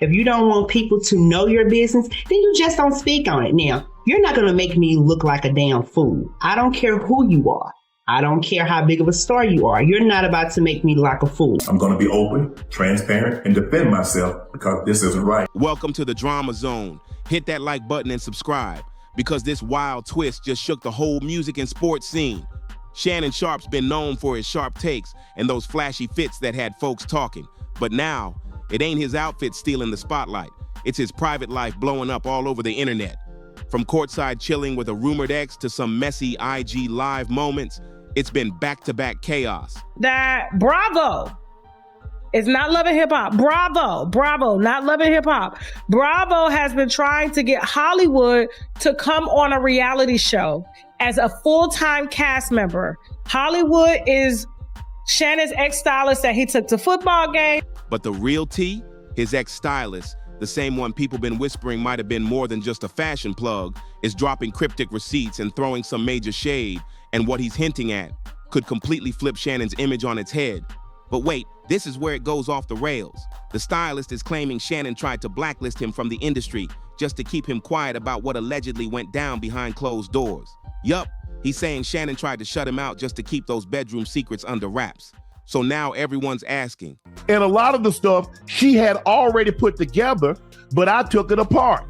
If you don't want people to know your business, then you just don't speak on it. Now, you're not going to make me look like a damn fool. I don't care who you are. I don't care how big of a star you are. You're not about to make me look like a fool. I'm going to be open, transparent, and defend myself because this isn't right. Welcome to the Drama Zone. Hit that like button and subscribe because this wild twist just shook the whole music and sports scene. Shannon Sharpe's been known for his sharp takes and those flashy fits that had folks talking. But now, it ain't his outfit stealing the spotlight. It's his private life blowing up all over the internet. From courtside chilling with a rumored ex to some messy IG live moments, it's been back-to-back chaos. That Bravo is not loving hip hop. Bravo, not loving hip hop. Bravo has been trying to get Hollywood to come on a reality show as a full-time cast member. Hollywood is Shannon's ex-stylist that he took to football game. But the real tea, his ex-stylist, the same one people been whispering might have been more than just a fashion plug, is dropping cryptic receipts and throwing some major shade, and what he's hinting at could completely flip Shannon's image on its head. But wait, this is where it goes off the rails. The stylist is claiming Shannon tried to blacklist him from the industry just to keep him quiet about what allegedly went down behind closed doors. Yup, he's saying Shannon tried to shut him out just to keep those bedroom secrets under wraps. So now everyone's asking. And a lot of the stuff she had already put together, but I took it apart.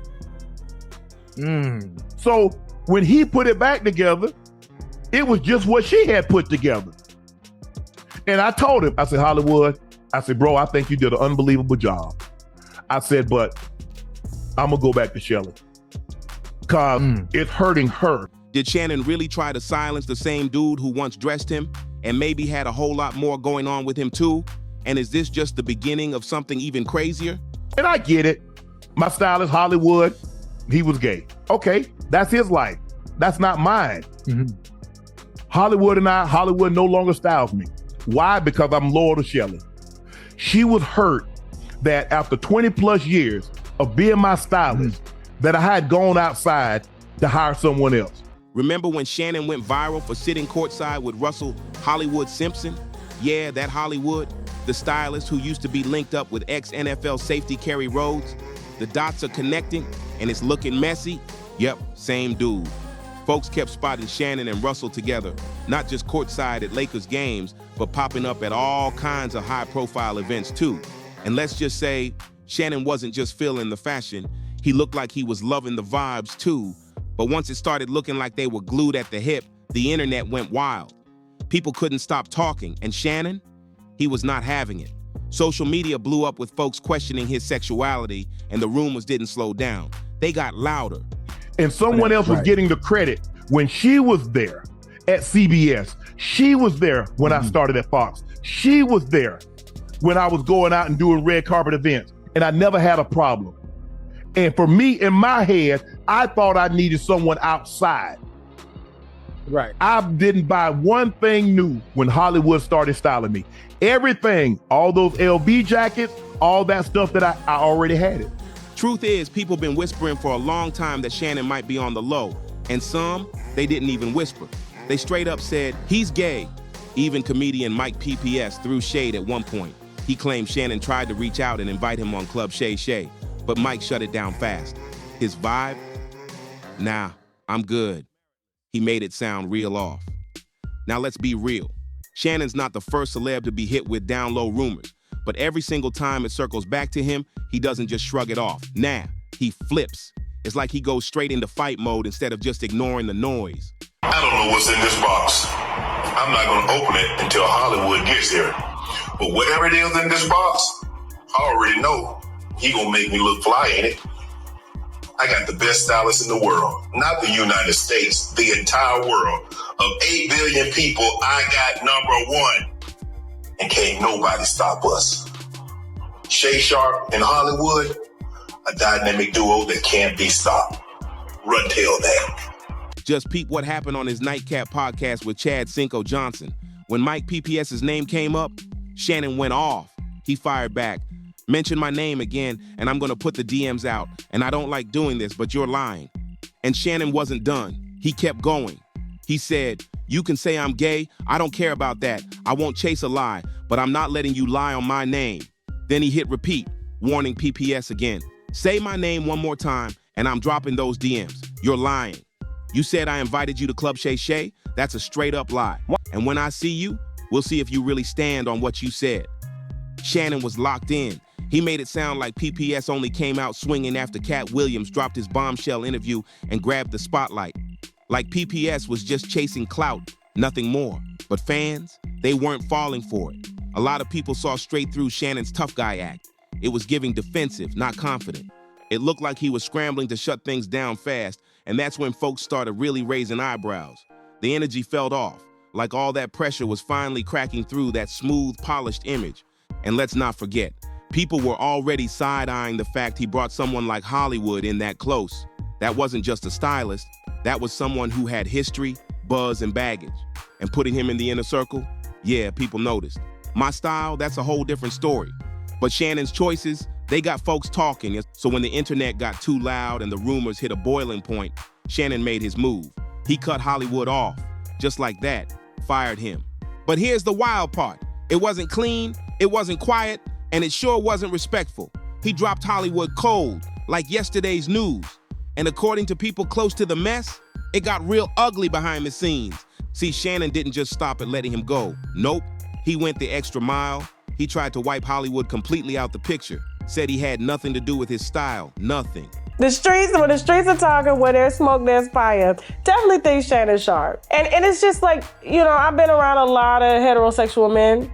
So when he put it back together, it was just what she had put together. And I told him, I said, Hollywood, I said, bro, I think you did an unbelievable job. I said, but I'm gonna go back to Shelly because it's hurting her. Did Shannon really try to silence the same dude who once dressed him and maybe had a whole lot more going on with him too? And is this just the beginning of something even crazier? And I get it. My stylist, Hollywood, he was gay. Okay, that's his life. That's not mine. Hollywood no longer styles me. Why? Because I'm loyal to Shelly. She was hurt that after 20 plus years of being my stylist, that I had gone outside to hire someone else. Remember when Shannon went viral for sitting courtside with Russell Hollywood Simpson? Yeah, that Hollywood, the stylist who used to be linked up with ex-NFL safety Kerry Rhodes. The dots are connecting and it's looking messy. Yep, same dude. Folks kept spotting Shannon and Russell together, not just courtside at Lakers games, but popping up at all kinds of high-profile events too. And let's just say, Shannon wasn't just feeling the fashion, he looked like he was loving the vibes too. But once it started looking like they were glued at the hip, the internet went wild. People couldn't stop talking, and Shannon, he was not having it. Social media blew up with folks questioning his sexuality, and the rumors didn't slow down. They got louder. And someone else was getting the credit when she was there at CBS. She was there when I started at Fox. She was there when I was going out and doing red carpet events, and I never had a problem. And for me, in my head, I thought I needed someone outside. Right. I didn't buy one thing new when Hollywood started styling me. Everything, all those LB jackets, all that stuff that I already had it. Truth is, people been whispering for a long time that Shannon might be on the low. And some, they didn't even whisper. They straight up said, he's gay. Even comedian Mike PPS threw shade at one point. He claimed Shannon tried to reach out and invite him on Club Shay Shay, but Mike shut it down fast. His vibe? Nah, I'm good. He made it sound real off. Now let's be real. Shannon's not the first celeb to be hit with down low rumors, but every single time it circles back to him, he doesn't just shrug it off. Nah, he flips. It's like he goes straight into fight mode instead of just ignoring the noise. I don't know what's in this box. I'm not going to open it until Hollywood gets here. But whatever it is in this box, I already know he going to make me look fly in it. I got the best stylist in the world. Not the United States, the entire world. Of 8 billion people, I got number one. And can't nobody stop us. Shay Sharpe and Hollywood, a dynamic duo that can't be stopped. Run tell that. Just peep what happened on his Nightcap podcast with Chad Cinco Johnson. When Mike PPS's name came up, Shannon went off. He fired back. Mention my name again, and I'm gonna put the DMs out. And I don't like doing this, but you're lying. And Shannon wasn't done. He kept going. He said, you can say I'm gay. I don't care about that. I won't chase a lie, but I'm not letting you lie on my name. Then he hit repeat. Warning PPS again. Say my name one more time and I'm dropping those DMs. You're lying. You said I invited you to Club Shay Shay? That's a straight up lie. And when I see you, we'll see if you really stand on what you said. Shannon was locked in. He made it sound like PPS only came out swinging after Cat Williams dropped his Bombshell interview and grabbed the spotlight. Like PPS was just chasing clout, nothing more. But fans, they weren't falling for it. A lot of people saw straight through Shannon's tough guy act. It was giving defensive, not confident. It looked like he was scrambling to shut things down fast, and that's when folks started really raising eyebrows. The energy felt off, like all that pressure was finally cracking through that smooth, polished image. And let's not forget, people were already side-eyeing the fact he brought someone like Hollywood in that close. That wasn't just a stylist, that was someone who had history, buzz, and baggage. And putting him in the inner circle, yeah, people noticed. My style, that's a whole different story. But Shannon's choices, they got folks talking. So when the internet got too loud and the rumors hit a boiling point, Shannon made his move. He cut Hollywood off. Just like that, fired him. But here's the wild part. It wasn't clean, it wasn't quiet, and it sure wasn't respectful. He dropped Hollywood cold, like yesterday's news. And according to people close to the mess, it got real ugly behind the scenes. See, Shannon didn't just stop at letting him go. Nope, he went the extra mile. He tried to wipe Hollywood completely out the picture. Said he had nothing to do with his style, nothing. The streets, when the streets are talking, where there's smoke, there's fire. Definitely think Shannon Sharpe. And it's just like, you know, I've been around a lot of heterosexual men,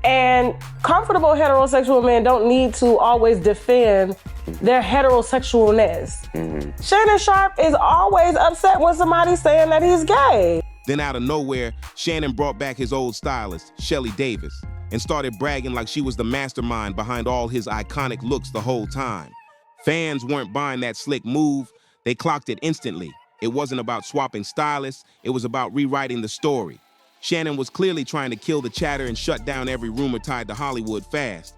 and comfortable heterosexual men don't need to always defend their heterosexualness. Shannon Sharpe is always upset when somebody's saying that he's gay. Then out of nowhere, Shannon brought back his old stylist, Shelly Davis, and started bragging like she was the mastermind behind all his iconic looks the whole time. Fans weren't buying that slick move. They clocked it instantly. It wasn't about swapping stylists. It was about rewriting the story. Shannon was clearly trying to kill the chatter and shut down every rumor tied to Hollywood fast.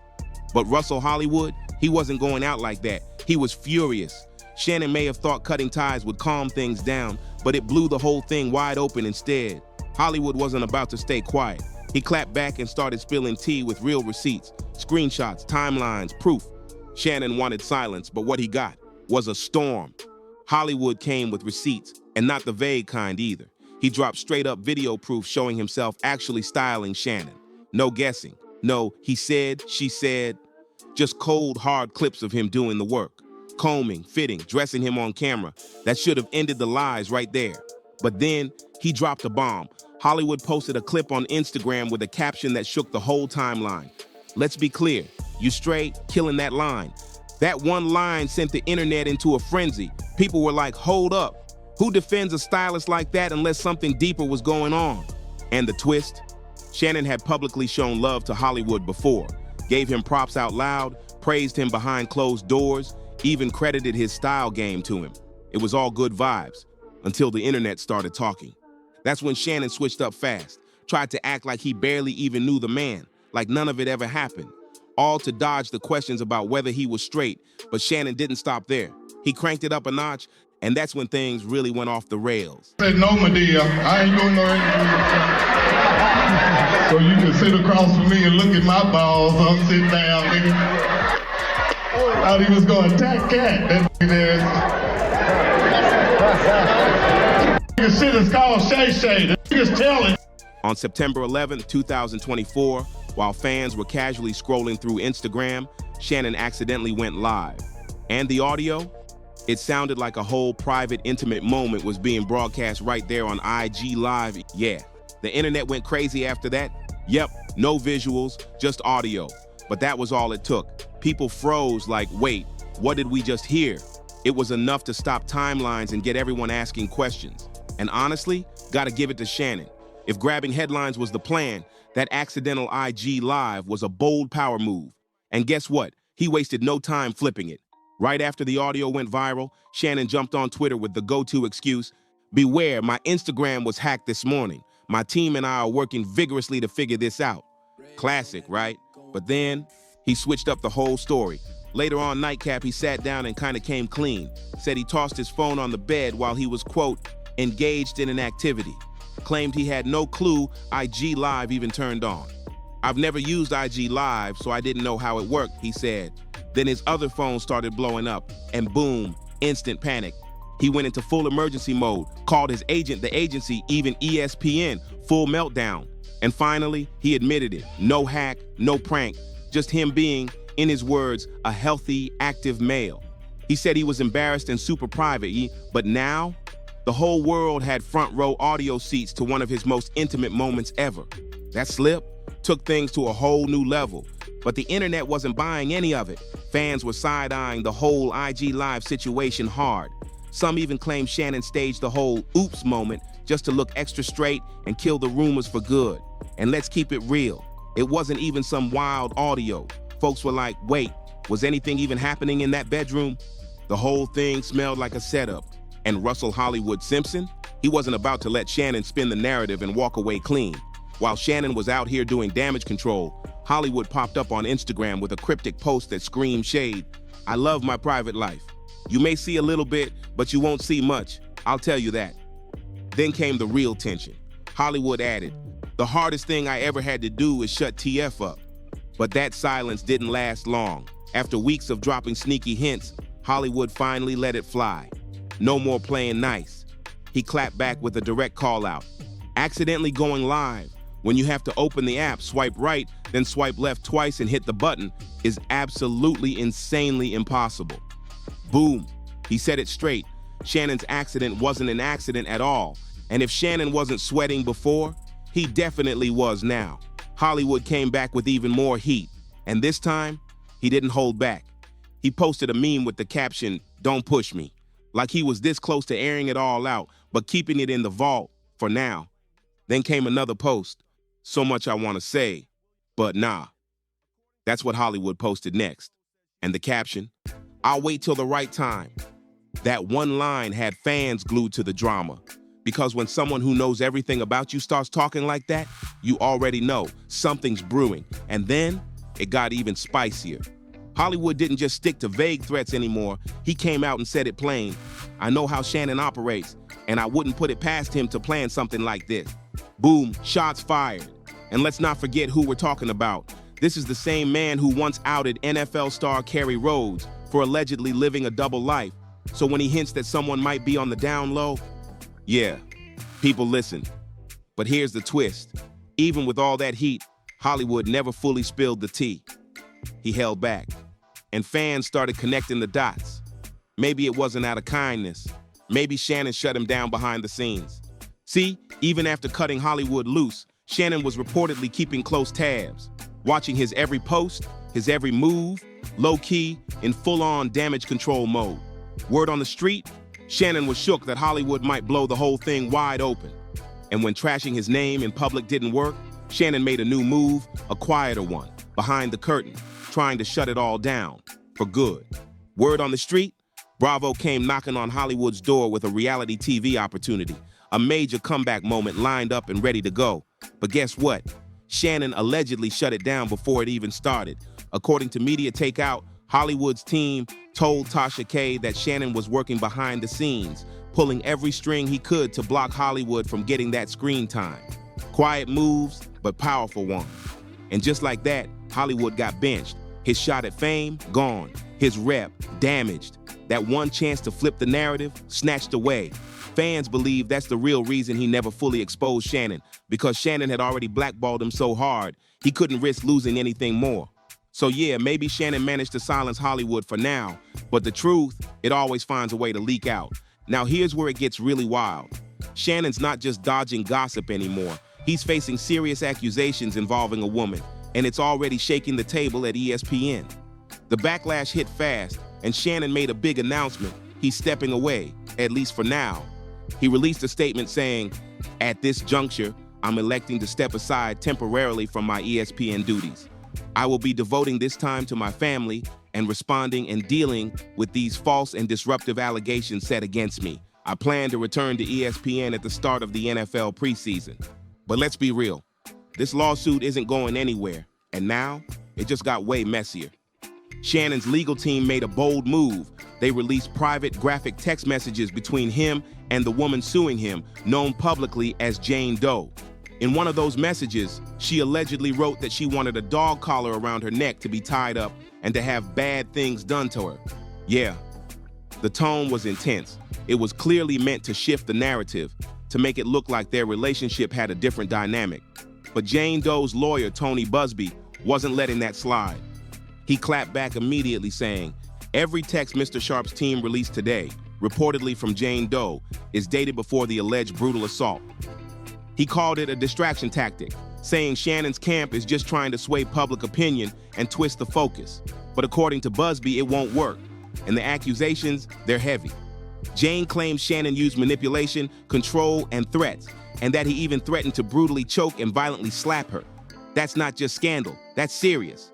But Russell Hollywood, he wasn't going out like that. He was furious. Shannon may have thought cutting ties would calm things down, but it blew the whole thing wide open instead. Hollywood wasn't about to stay quiet. He clapped back and started spilling tea with real receipts, screenshots, timelines, proof. Shannon wanted silence, but what he got was a storm. Hollywood came with receipts, and not the vague kind either. He dropped straight-up video proof showing himself actually styling Shannon. No guessing. No, he said, she said. Just cold, hard clips of him doing the work. Combing, fitting, dressing him on camera. That should have ended the lies right there. But then, he dropped a bomb. Hollywood posted a clip on Instagram with a caption that shook the whole timeline. Let's be clear, you straight, killing that line. That one line sent the internet into a frenzy. People were like, hold up. Who defends a stylist like that unless something deeper was going on? And the twist? Shannon had publicly shown love to Hollywood before, gave him props out loud, praised him behind closed doors, even credited his style game to him. It was all good vibes, until the internet started talking. That's when Shannon switched up fast, tried to act like he barely even knew the man, like none of it ever happened. All to dodge the questions about whether he was straight, but Shannon didn't stop there. He cranked it up a notch, and that's when things really went off the rails. I said, no, Medea, I ain't doing no interview. So you can sit across from me and look at my balls. I'm sitting down, nigga. Thought he was going to attack Cat. That nigga shit is called Shay Shay. The nigga's telling. On September 11th, 2024, while fans were casually scrolling through Instagram, Shannon accidentally went live. And the audio? It sounded like a whole private, intimate moment was being broadcast right there on IG Live. Yeah, the internet went crazy after that. Yep, no visuals, just audio. But that was all it took. People froze like, wait, what did we just hear? It was enough to stop timelines and get everyone asking questions. And honestly, gotta give it to Shannon. If grabbing headlines was the plan, that accidental IG Live was a bold power move. And guess what? He wasted no time flipping it. Right after the audio went viral, Shannon jumped on Twitter with the go-to excuse, beware, my Instagram was hacked this morning. My team and I are working vigorously to figure this out. Classic, right? But then, he switched up the whole story. Later on Nightcap, he sat down and kind of came clean. Said he tossed his phone on the bed while he was, quote, engaged in an activity. Claimed he had no clue IG Live even turned on. I've never used IG Live, so I didn't know how it worked, he said. Then his other phone started blowing up, and boom, instant panic. He went into full emergency mode, called his agent, the agency, even ESPN, full meltdown. And finally, he admitted it. No hack, no prank, just him being, in his words, a healthy, active male. He said he was embarrassed and super private, but now, the whole world had front row audio seats to one of his most intimate moments ever. That slip took things to a whole new level, but the internet wasn't buying any of it. Fans were side-eyeing the whole IG Live situation hard. Some even claimed Shannon staged the whole oops moment just to look extra straight and kill the rumors for good. And let's keep it real. It wasn't even some wild audio. Folks were like, wait, was anything even happening in that bedroom? The whole thing smelled like a setup. And Russell Hollywood Simpson, he wasn't about to let Shannon spin the narrative and walk away clean. While Shannon was out here doing damage control, Hollywood popped up on Instagram with a cryptic post that screamed shade. I love my private life. You may see a little bit, but you won't see much. I'll tell you that. Then came the real tension. Hollywood added, the hardest thing I ever had to do is shut TF up. But that silence didn't last long. After weeks of dropping sneaky hints, Hollywood finally let it fly. No more playing nice. He clapped back with a direct call out. Accidentally going live, when you have to open the app, swipe right, then swipe left twice and hit the button, is absolutely insanely impossible. Boom. He said it straight. Shannon's accident wasn't an accident at all. And if Shannon wasn't sweating before, he definitely was now. Hollywood came back with even more heat. And this time, he didn't hold back. He posted a meme with the caption, "Don't push me." Like he was this close to airing it all out, but keeping it in the vault for now. Then came another post. So much I want to say, but nah. That's what Hollywood posted next. And the caption, I'll wait till the right time. That one line had fans glued to the drama. Because when someone who knows everything about you starts talking like that, you already know something's brewing. And then it got even spicier. Hollywood didn't just stick to vague threats anymore. He came out and said it plain. I know how Shannon operates, and I wouldn't put it past him to plan something like this. Boom, shots fired. And let's not forget who we're talking about. This is the same man who once outed NFL star Kerry Rhodes for allegedly living a double life. So when he hints that someone might be on the down low, yeah, people listen. But here's the twist. Even with all that heat, Hollywood never fully spilled the tea. He held back, and fans started connecting the dots. Maybe it wasn't out of kindness. Maybe Shannon shut him down behind the scenes. See, even after cutting Hollywood loose, Shannon was reportedly keeping close tabs, watching his every post, his every move, low-key, in full-on damage control mode. Word on the street, Shannon was shook that Hollywood might blow the whole thing wide open. And when trashing his name in public didn't work, Shannon made a new move, a quieter one, behind the curtain, trying to shut it all down, for good. Word on the street, Bravo came knocking on Hollywood's door with a reality TV opportunity, a major comeback moment lined up and ready to go. But guess what? Shannon allegedly shut it down before it even started. According to Media Takeout, Hollywood's team told Tasha K that Shannon was working behind the scenes, pulling every string he could to block Hollywood from getting that screen time. Quiet moves, but powerful ones. And just like that, Hollywood got benched. His shot at fame, gone. His rep, damaged. That one chance to flip the narrative, snatched away. Fans believe that's the real reason he never fully exposed Shannon, because Shannon had already blackballed him so hard, he couldn't risk losing anything more. So yeah, maybe Shannon managed to silence Hollywood for now, but the truth, it always finds a way to leak out. Now here's where it gets really wild. Shannon's not just dodging gossip anymore. He's facing serious accusations involving a woman, and it's already shaking the table at ESPN. The backlash hit fast, and Shannon made a big announcement. He's stepping away, at least for now. He released a statement saying, "At this juncture, I'm electing to step aside temporarily from my ESPN duties. I will be devoting this time to my family and responding and dealing with these false and disruptive allegations set against me. I plan to return to ESPN at the start of the NFL preseason." But let's be real, this lawsuit isn't going anywhere, and now it just got way messier. Shannon's legal team made a bold move. They released private graphic text messages between him and the woman suing him, known publicly as Jane Doe. In one of those messages, she allegedly wrote that she wanted a dog collar around her neck to be tied up and to have bad things done to her. Yeah, the tone was intense. It was clearly meant to shift the narrative, to make it look like their relationship had a different dynamic. But Jane Doe's lawyer, Tony Busby, wasn't letting that slide. He clapped back immediately, saying, "Every text Mr. Sharpe's team released today, reportedly from Jane Doe, is dated before the alleged brutal assault." He called it a distraction tactic, saying Shannon's camp is just trying to sway public opinion and twist the focus. But according to Busby, it won't work, and the accusations, they're heavy. Jane claims Shannon used manipulation, control, and threats, and that he even threatened to brutally choke and violently slap her. That's not just scandal, that's serious.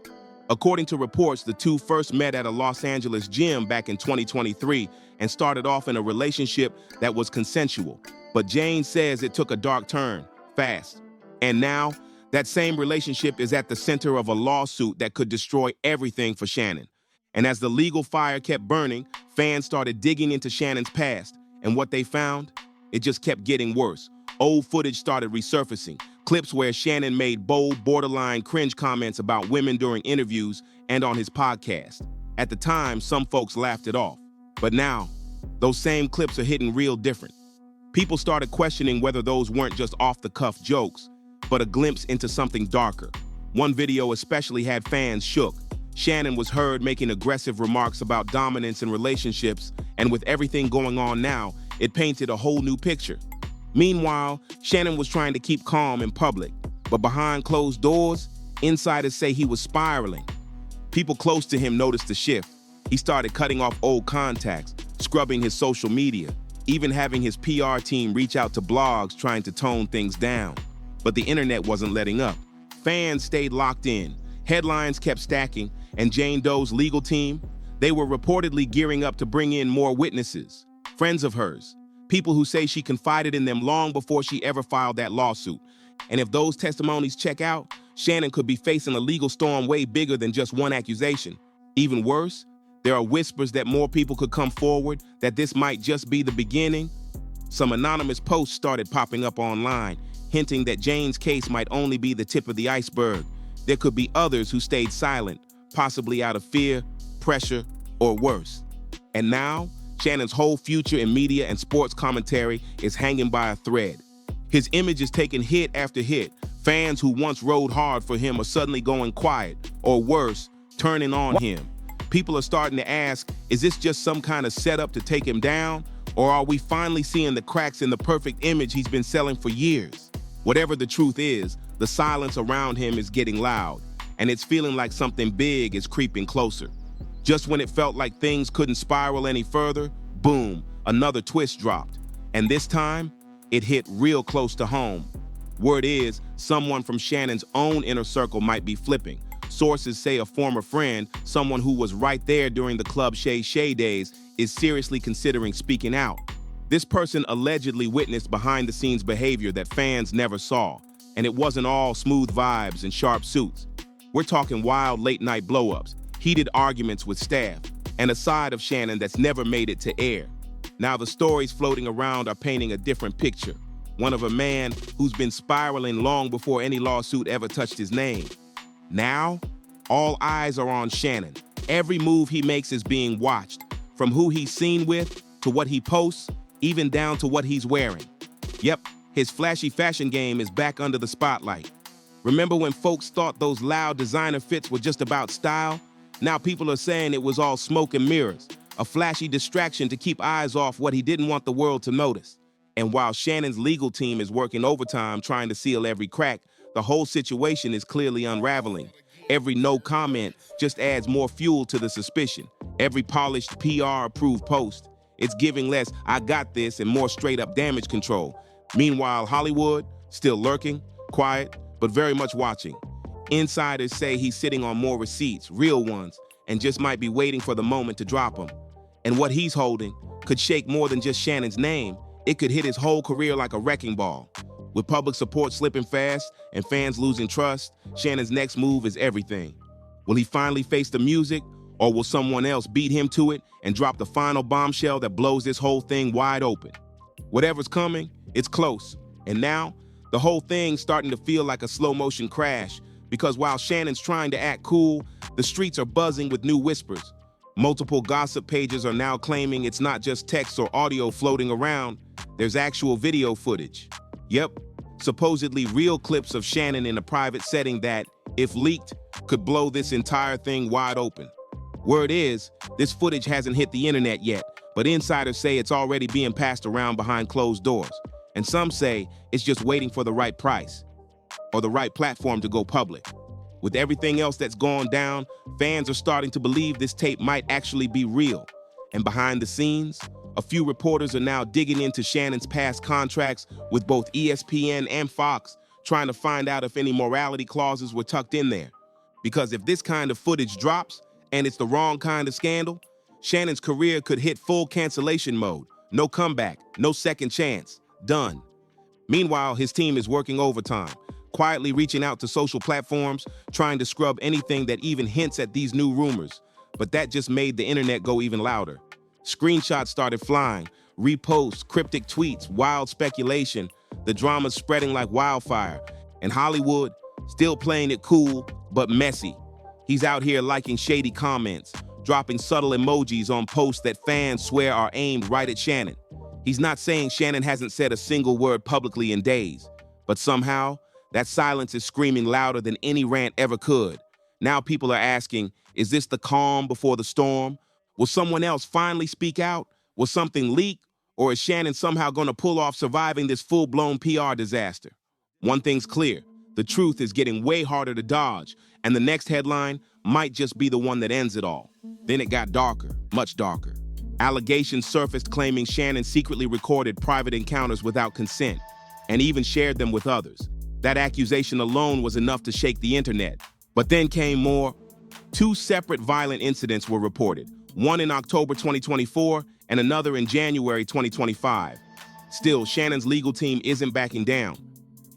According to reports, the two first met at a Los Angeles gym back in 2023 and started off in a relationship that was consensual. But Jane says it took a dark turn, fast. And now, that same relationship is at the center of a lawsuit that could destroy everything for Shannon. And as the legal fire kept burning, fans started digging into Shannon's past. And what they found? It just kept getting worse. Old footage started resurfacing, clips where Shannon made bold, borderline cringe comments about women during interviews and on his podcast. At the time, some folks laughed it off. But now, those same clips are hitting real different. People started questioning whether those weren't just off-the-cuff jokes, but a glimpse into something darker. One video especially had fans shook. Shannon was heard making aggressive remarks about dominance in relationships, and with everything going on now, it painted a whole new picture. Meanwhile, Shannon was trying to keep calm in public, but behind closed doors, insiders say he was spiraling. People close to him noticed the shift. He started cutting off old contacts, scrubbing his social media, even having his PR team reach out to blogs trying to tone things down. But the internet wasn't letting up. Fans stayed locked in. Headlines kept stacking, and Jane Doe's legal team, they were reportedly gearing up to bring in more witnesses, friends of hers, people who say she confided in them long before she ever filed that lawsuit. And if those testimonies check out, Shannon could be facing a legal storm way bigger than just one accusation. Even worse, there are whispers that more people could come forward, that this might just be the beginning. Some anonymous posts started popping up online, hinting that Jane's case might only be the tip of the iceberg. There could be others who stayed silent, possibly out of fear, pressure, or worse. And now, Shannon's whole future in media and sports commentary is hanging by a thread. His image is taking hit after hit. Fans who once rode hard for him are suddenly going quiet, or worse, turning on him. People are starting to ask, is this just some kind of setup to take him down? Or are we finally seeing the cracks in the perfect image he's been selling for years? Whatever the truth is, the silence around him is getting loud, and it's feeling like something big is creeping closer. Just when it felt like things couldn't spiral any further, boom, another twist dropped. And this time, it hit real close to home. Word is, someone from Shannon's own inner circle might be flipping. Sources say a former friend, someone who was right there during the Club Shay Shay days, is seriously considering speaking out. This person allegedly witnessed behind-the-scenes behavior that fans never saw, and it wasn't all smooth vibes and sharp suits. We're talking wild late-night blow-ups, heated arguments with staff, and a side of Shannon that's never made it to air. Now the stories floating around are painting a different picture, one of a man who's been spiraling long before any lawsuit ever touched his name. Now, all eyes are on Shannon. Every move he makes is being watched, from who he's seen with, to what he posts, even down to what he's wearing. Yep, his flashy fashion game is back under the spotlight. Remember when folks thought those loud designer fits were just about style? Now people are saying it was all smoke and mirrors, a flashy distraction to keep eyes off what he didn't want the world to notice. And while Shannon's legal team is working overtime trying to seal every crack, the whole situation is clearly unraveling. Every no comment just adds more fuel to the suspicion. Every polished PR-approved post, it's giving less "I got this" and more straight-up damage control. Meanwhile, Hollywood, still lurking, quiet, but very much watching. Insiders say he's sitting on more receipts, real ones, and just might be waiting for the moment to drop them. And what he's holding could shake more than just Shannon's name. It could hit his whole career like a wrecking ball. With public support slipping fast and fans losing trust, Shannon's next move is everything. Will he finally face the music, or will someone else beat him to it and drop the final bombshell that blows this whole thing wide open? Whatever's coming, it's close. And now, The whole thing's starting to feel like a slow motion crash because while Shannon's trying to act cool, the streets are buzzing with new whispers. Multiple gossip pages are now claiming it's not just text or audio floating around, there's actual video footage. Yep, supposedly real clips of Shannon in a private setting that, if leaked, could blow this entire thing wide open. Word is, this footage hasn't hit the internet yet, but insiders say it's already being passed around behind closed doors. And some say it's just waiting for the right price or the right platform to go public. With everything else that's gone down, fans are starting to believe this tape might actually be real. And behind the scenes, a few reporters are now digging into Shannon's past contracts with both ESPN and Fox, trying to find out if any morality clauses were tucked in there. Because if this kind of footage drops, and it's the wrong kind of scandal, Shannon's career could hit full cancellation mode. No comeback, no second chance, done. Meanwhile, his team is working overtime, quietly reaching out to social platforms, trying to scrub anything that even hints at these new rumors. But that just made the internet go even louder. Screenshots started flying, reposts, cryptic tweets, wild speculation, the drama's spreading like wildfire. And Hollywood, still playing it cool, but messy. He's out here liking shady comments, dropping subtle emojis on posts that fans swear are aimed right at Shannon. He's not saying Shannon hasn't said a single word publicly in days, but somehow, that silence is screaming louder than any rant ever could. Now people are asking, is this the calm before the storm? Will someone else finally speak out? Will something leak? Or is Shannon somehow going to pull off surviving this full-blown PR disaster? One thing's clear, the truth is getting way harder to dodge, and the next headline might just be the one that ends it all. Then it got darker, much darker. Allegations surfaced claiming Shannon secretly recorded private encounters without consent, and even shared them with others. That accusation alone was enough to shake the internet. But then came more. 2 separate violent incidents were reported, one in October 2024 and another in January 2025. Still, Shannon's legal team isn't backing down.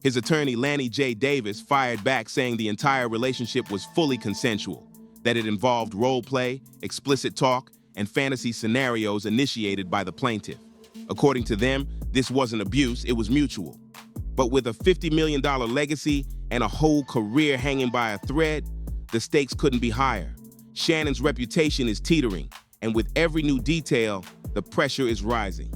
His attorney, Lanny J. Davis, fired back saying the entire relationship was fully consensual, that it involved role play, explicit talk, and fantasy scenarios initiated by the plaintiff. According to them, this wasn't abuse, it was mutual. But with a $50 million legacy and a whole career hanging by a thread, the stakes couldn't be higher. Shannon's reputation is teetering, and with every new detail, the pressure is rising.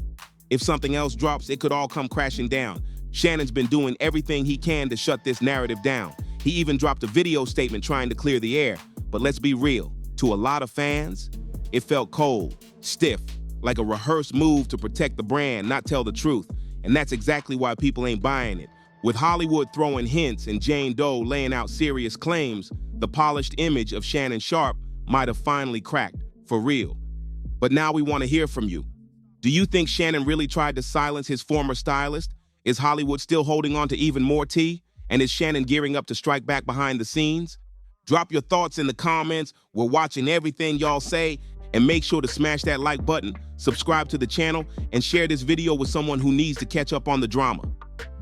If something else drops, it could all come crashing down. Shannon's been doing everything he can to shut this narrative down. He even dropped a video statement trying to clear the air. But let's be real, to a lot of fans, it felt cold, stiff, like a rehearsed move to protect the brand, not tell the truth. And that's exactly why people ain't buying it. With Hollywood throwing hints and Jane Doe laying out serious claims, the polished image of Shannon Sharpe might have finally cracked, for real. But now we want to hear from you. Do you think Shannon really tried to silence his former stylist? Is Hollywood still holding on to even more tea? And is Shannon gearing up to strike back behind the scenes? Drop your thoughts in the comments. We're watching everything y'all say. And make sure to smash that like button, subscribe to the channel, and share this video with someone who needs to catch up on the drama.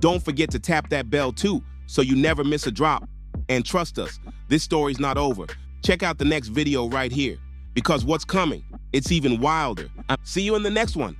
Don't forget to tap that bell too, so you never miss a drop. And trust us, this story's not over. Check out the next video right here, because what's coming, it's even wilder. See you in the next one.